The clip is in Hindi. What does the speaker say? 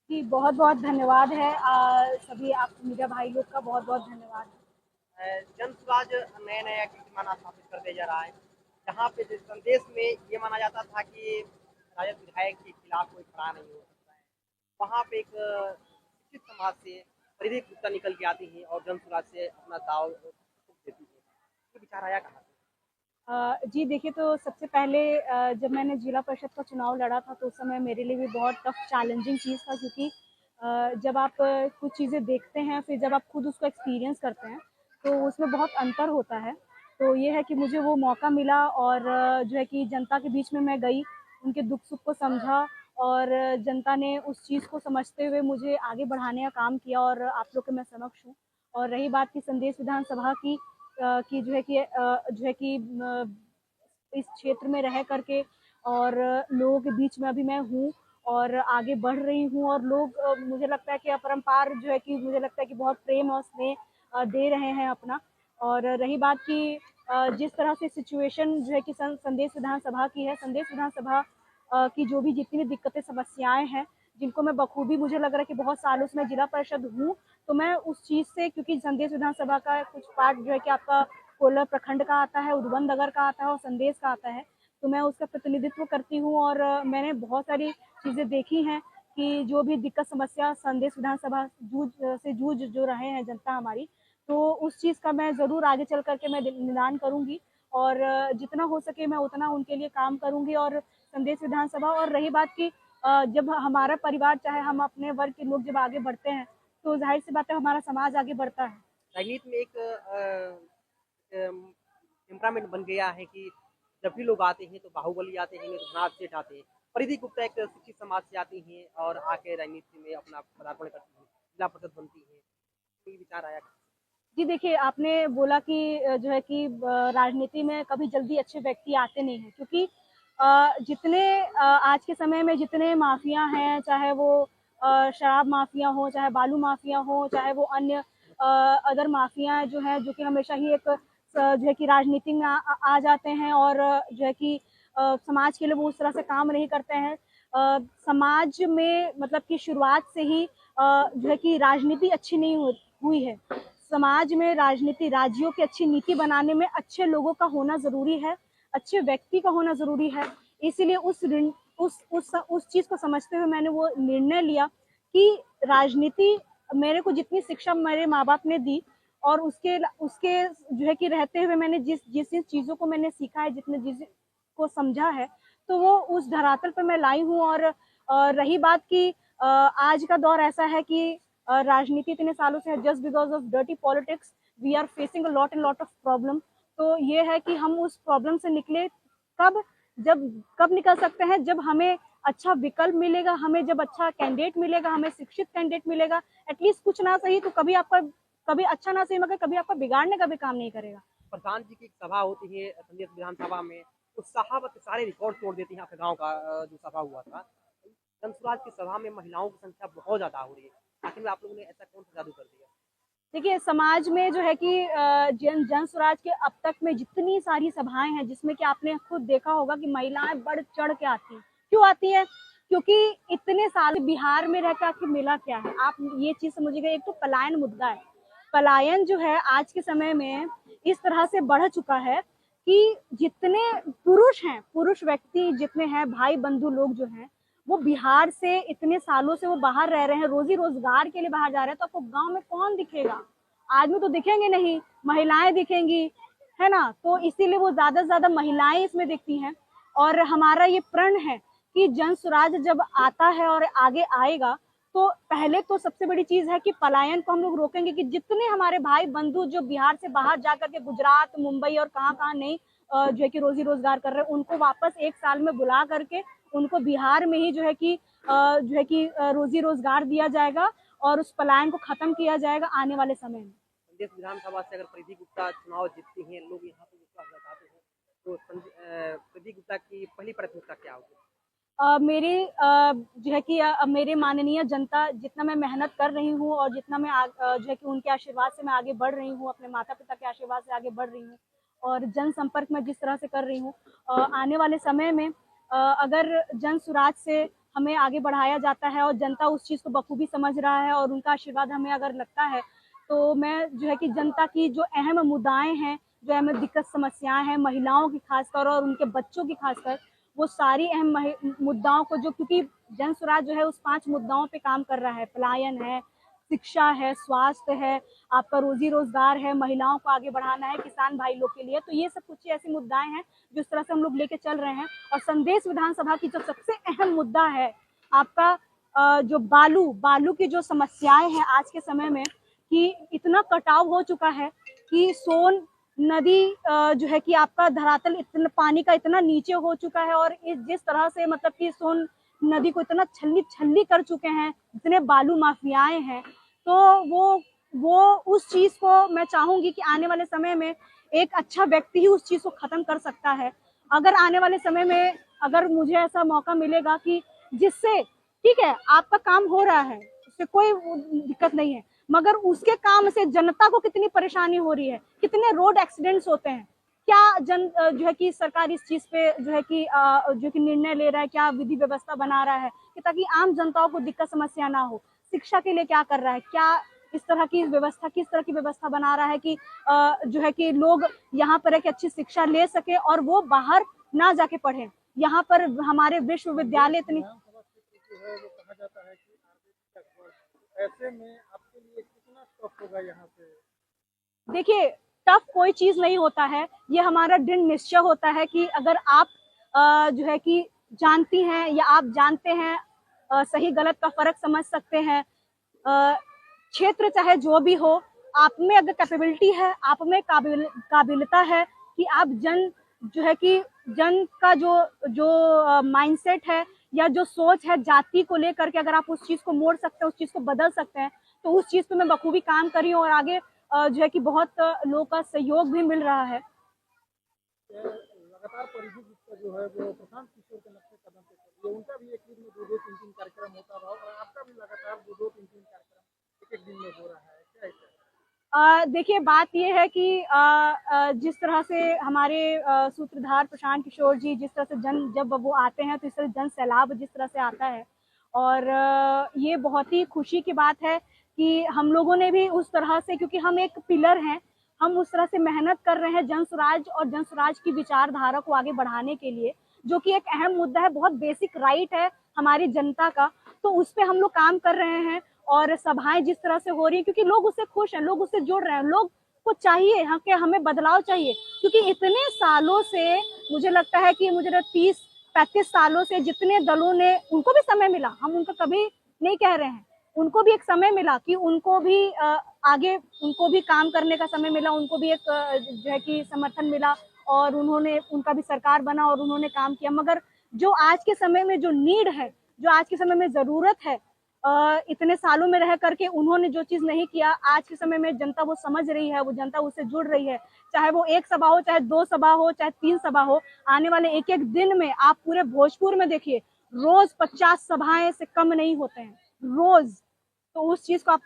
जी, बहुत-बहुत धन्यवाद है सभी आप मीडिया भाई लोग का बहुत-बहुत धन्यवाद। जन स्वराज नया-नया कीर्तिमान स्थापित कर दिया जा रहा है। जहाँ पे जिस संदेश में ये माना जाता था कि राजद विधायक के खिलाफ कोई खड़ा नहीं हो सकता है। वहाँ पे एक शिक्षित समाज से परिधि गुप्ता निकल के आती हैं और जन स्वराज से अपना दाव ठोक देती है। ये विचार आया कहाँ से? जी देखिए, तो सबसे पहले जब मैंने जिला परिषद का चुनाव लड़ा था तो उस समय मेरे लिए भी बहुत टफ चैलेंजिंग चीज़ था, क्योंकि जब आप कुछ चीज़ें देखते हैं फिर जब आप खुद उसको एक्सपीरियंस करते हैं तो उसमें बहुत अंतर होता है। तो ये है कि मुझे वो मौका मिला और जो है कि जनता के बीच में मैं गई, उनके दुख सुख को समझा और जनता ने उस चीज़ को समझते हुए मुझे आगे बढ़ाने का काम किया और आप लोग के मैं समक्ष हूँ। और रही बात की संदेश विधानसभा की जो है कि इस क्षेत्र में रह करके और लोगों के बीच में अभी मैं हूँ और आगे बढ़ रही हूँ और लोग मुझे लगता है कि अपरंपार जो है कि मुझे लगता है कि बहुत प्रेम और स्नेह दे रहे हैं अपना। और रही बात की जिस तरह से सिचुएशन जो है कि संदेश विधानसभा की है, संदेश विधानसभा की जो भी जितनी भी दिक्कतें समस्याएं हैं जिनको मैं बखूबी मुझे लग रहा है कि बहुत सालों से मैं जिला परिषद हूँ, तो मैं उस चीज़ से, क्योंकि संदेश विधानसभा का कुछ पार्ट जो है कि आपका कोल्लर प्रखंड का आता है, उद्वंद नगर का आता है और संदेश का आता है, तो मैं उसका प्रतिनिधित्व करती हूँ और मैंने बहुत सारी चीज़ें देखी हैं कि जो भी दिक्कत समस्या संदेश विधानसभा जूझ जो रहे हैं जनता हमारी, तो उस चीज़ का मैं ज़रूर आगे चल करके मैं निदान करूँगी और जितना हो सके मैं उतना उनके लिए काम करूँगी। और संदेश विधानसभा और रही बात की जब हमारा परिवार चाहे हम अपने वर्ग के लोग जब आगे बढ़ते हैं तो जाहिर सी बात है हमारा समाज आगे बढ़ता है। राजनीति में एक टेम्परामेंट बन गया है कि जब भी लोग आते हैं तो बाहुबली आते हैं, नहीं तो धनाढ्य सेठ आते हैं। परिधि गुप्ता एक शिक्षित समाज से आती हैं और आके राजनीति में अपना पदार्पण करती हैं, जिला परिषद बनती हैं। ये विचार आया। जी देखिए, आपने बोला कि जो है कि राजनीति में कभी जल्दी अच्छे व्यक्ति आते नहीं हैं, क्योंकि जितने आज के समय में जितने माफिया हैं, चाहे वो शराब माफिया हो, चाहे बालू माफिया हो, चाहे वो अन्य अदर माफिया जो हैं जो कि हमेशा ही एक जो है कि राजनीति में आ जाते हैं और जो है कि समाज के लिए वो उस तरह से काम नहीं करते हैं। समाज में मतलब कि शुरुआत से ही जो है कि राजनीति अच्छी नहीं हुई है। समाज में राजनीति राज्यों की अच्छी नीति बनाने में अच्छे लोगों का होना ज़रूरी है, अच्छे व्यक्ति का होना ज़रूरी है। इसीलिए उस चीज़ को समझते हुए मैंने वो निर्णय लिया कि राजनीति, मेरे को जितनी शिक्षा मेरे माँ-बाप ने दी और उसके उसके जो है कि रहते हुए मैंने जिस जिस जिन चीज़ों को मैंने सीखा है, जितने जिस को समझा है, तो वो उस धरातल पे मैं लाई हूँ। और रही बात की आज का दौर ऐसा है कि राजनीति इतने सालों से है, just because of dirty politics we are facing a lot and lot of problem. तो ये है कि हम उस प्रॉब्लम से निकले कब, जब कब निकल सकते हैं, जब हमें अच्छा विकल्प मिलेगा, हमें जब अच्छा कैंडिडेट मिलेगा, हमें शिक्षित कैंडिडेट मिलेगा। एटलीस्ट कुछ ना सही तो कभी आपका, कभी अच्छा ना सही मगर कभी आपका बिगाड़ने का भी काम नहीं करेगा। प्रधान जी की एक सभा होती है संदेश विधानसभा में, उस सभा के सारे रिकॉर्ड तोड़ देती है आपके गांव का। जो सभा हुआ था जनसुराज की सभा में महिलाओं की संख्या बहुत ज्यादा हो रही है। आखिर आप लोगों ने ऐसा कौन सा जादू कर दिया? देखिए, समाज में जो है कि जन स्वराज के अब तक में जितनी सारी सभाएं हैं जिसमें कि आपने खुद देखा होगा कि महिलाएं बढ़ चढ़ के आती हैं। क्यों आती हैं? क्योंकि इतने साल बिहार में रहकर आखिर मिला क्या है, आप ये चीज समझिएगा। एक तो पलायन मुद्दा है, पलायन जो है आज के समय में इस तरह से बढ़ चुका है कि जितने पुरुष हैं, पुरुष व्यक्ति जितने हैं, भाई बंधु लोग जो हैं, वो बिहार से इतने सालों से वो बाहर रह रहे हैं, रोजी रोजगार के लिए बाहर जा रहे हैं, तो आपको गांव में कौन दिखेगा? आदमी तो दिखेंगे नहीं, महिलाएं दिखेंगी, है ना? तो इसीलिए वो ज्यादा से ज्यादा महिलाएं इसमें दिखती हैं। और हमारा ये प्रण है कि जन स्वराज जब आता है और आगे आएगा, तो पहले तो सबसे बड़ी चीज है कि पलायन को हम लोग रोकेंगे, कि जितने हमारे भाई बंधु जो बिहार से बाहर जाकर के गुजरात, मुंबई और कहाँ कहाँ नहीं जो है कि रोजी रोजगार कर रहे हैं, उनको वापस एक साल में बुला करके उनको बिहार में ही जो है कि रोजी रोजगार दिया जाएगा और उस पलायन को खत्म किया जाएगा आने वाले समय में। संदेश विधानसभा से अगर परिधि गुप्ता चुनाव जीतती हैं, लोग यहाँ पे विश्वास जताते हैं, तो परिधि गुप्ता की पहली प्राथमिकता क्या होगी? मेरी जो है कि मेरे माननीय जनता, जितना मैं मेहनत कर रही हूँ और जितना मैं जो है कि उनके आशीर्वाद से मैं आगे बढ़ रही हूँ, अपने माता पिता के आशीर्वाद से आगे बढ़ रही हूँ और जनसंपर्क में जिस तरह से कर रही हूँ, आने वाले समय में अगर जन सुराज से हमें आगे बढ़ाया जाता है और जनता उस चीज़ को बखूबी समझ रहा है और उनका आशीर्वाद हमें अगर लगता है, तो मैं जो है कि जनता की जो अहम मुद्दाएं हैं, जो अहम दिक्कत समस्याएं हैं, महिलाओं की खासकर और उनके बच्चों की खासकर, वो सारी अहम मुद्दाओं को, जो क्योंकि जन स्वराज जो है उस 5 मुद्दाओं पे काम कर रहा है। पलायन है, शिक्षा है, स्वास्थ्य है, आपका रोजी रोजगार है, महिलाओं को आगे बढ़ाना है, किसान भाई लोग के लिए। तो ये सब कुछ ऐसी मुद्दाएं हैं जिस तरह से हम लोग लेके चल रहे हैं। और संदेश विधानसभा की जो सबसे अहम मुद्दा है आपका, जो बालू की जो समस्याएं हैं आज के समय में, कि इतना कटाव हो चुका है कि सोन नदी जो है कि आपका धरातल इतना पानी का इतना नीचे हो चुका है, और इस जिस तरह से मतलब कि सोन नदी को इतना छल्ली कर चुके हैं इतने बालू माफियाएं हैं, तो वो उस चीज को मैं चाहूंगी कि आने वाले समय में एक अच्छा व्यक्ति ही उस चीज को खत्म कर सकता है। अगर आने वाले समय में अगर मुझे ऐसा मौका मिलेगा कि जिससे, ठीक है आपका काम हो रहा है, उससे कोई दिक्कत नहीं है, मगर उसके काम से जनता को कितनी परेशानी हो रही है, कितने रोड एक्सीडेंट्स होते हैं, क्या जो है कि सरकार इस चीज पे जो है कि जो कि निर्णय ले रहा है, क्या विधि व्यवस्था बना रहा है कि ताकि आम जनताओं को दिक्कत समस्या ना हो। शिक्षा के लिए क्या कर रहा है, क्या इस तरह की व्यवस्था, किस तरह की व्यवस्था बना रहा है कि जो है कि लोग यहाँ पर एक अच्छी शिक्षा ले सके और वो बाहर ना जाके पढ़े। यहाँ पर हमारे विश्वविद्यालय इतनी, कहा जाता है कि ऐसे में आपके लिए कितना टफ होगा यहाँ पे? देखिए टफ कोई चीज नहीं होता है, ये हमारा दृढ़ निश्चय होता है कि अगर आप जो है कि जानती हैं या आप जानते हैं, सही गलत का फर्क समझ सकते हैं, क्षेत्र चाहे जो भी हो, आप में अगर कैपेबिलिटी है, आप में काबिलियता है कि आप जो है कि जन का जो माइंडसेट है या जो सोच है जाति को लेकर के, अगर आप उस चीज को मोड़ सकते हैं, उस चीज को बदल सकते हैं, तो उस चीज पे मैं बखूबी काम कर रही हूँ और आगे जो है कि बहुत लोगों का सहयोग भी मिल रहा है। लगातार परिधि जो है वो प्रशांत किशोर के नक्शे कदम पे चल रही है, उनका भी एक दिन में 2-2, 3-3 कार्यक्रम होता रहा और आपका भी लगातार 2-2, 3-3 कार्यक्रम एक दिन में हो रहा है, क्या है? देखिए बात ये है कि जिस तरह से हमारे सूत्रधार प्रशांत किशोर जी, जिस तरह से जब वो आते हैं तो इस तरह जन सैलाब जिस तरह से आता है, और ये बहुत ही खुशी की बात है कि हम लोगों ने भी उस तरह से, क्योंकि हम एक पिलर हैं, हम उस तरह से मेहनत कर रहे हैं जन स्वराज और जन स्वराज की विचारधारा को आगे बढ़ाने के लिए, जो कि एक अहम मुद्दा है, बहुत बेसिक राइट है हमारी जनता का। तो उस पर हम लोग काम कर रहे हैं और सभाएं जिस तरह से हो रही है, क्योंकि लोग उससे खुश हैं, लोग उससे जुड़ रहे हैं, लोग को चाहिए कि हमें बदलाव चाहिए, क्योंकि इतने सालों से मुझे लगता है कि मुझे 30-35 सालों से जितने दलों ने, उनको भी समय मिला, हम उनका कभी नहीं कह रहे हैं, उनको भी एक समय मिला कि उनको भी आगे, उनको भी काम करने का समय मिला, उनको भी एक जो है कि समर्थन मिला और उन्होंने, उनका भी सरकार बना और उन्होंने काम किया। मगर जो आज के समय में जो नीड है, जो आज के समय में जरूरत है, इतने सालों में रह करके उन्होंने जो चीज नहीं किया, आज के समय में जनता वो समझ रही है, वो जनता उससे जुड़ रही है। चाहे वो 1 सभा हो, चाहे 2 सभा हो, चाहे 3 सभा हो, आने वाले एक दिन में आप पूरे भोजपुर में देखिए, रोज 50 सभाएं से कम नहीं होते हैं रोज। तो उस चीज को आप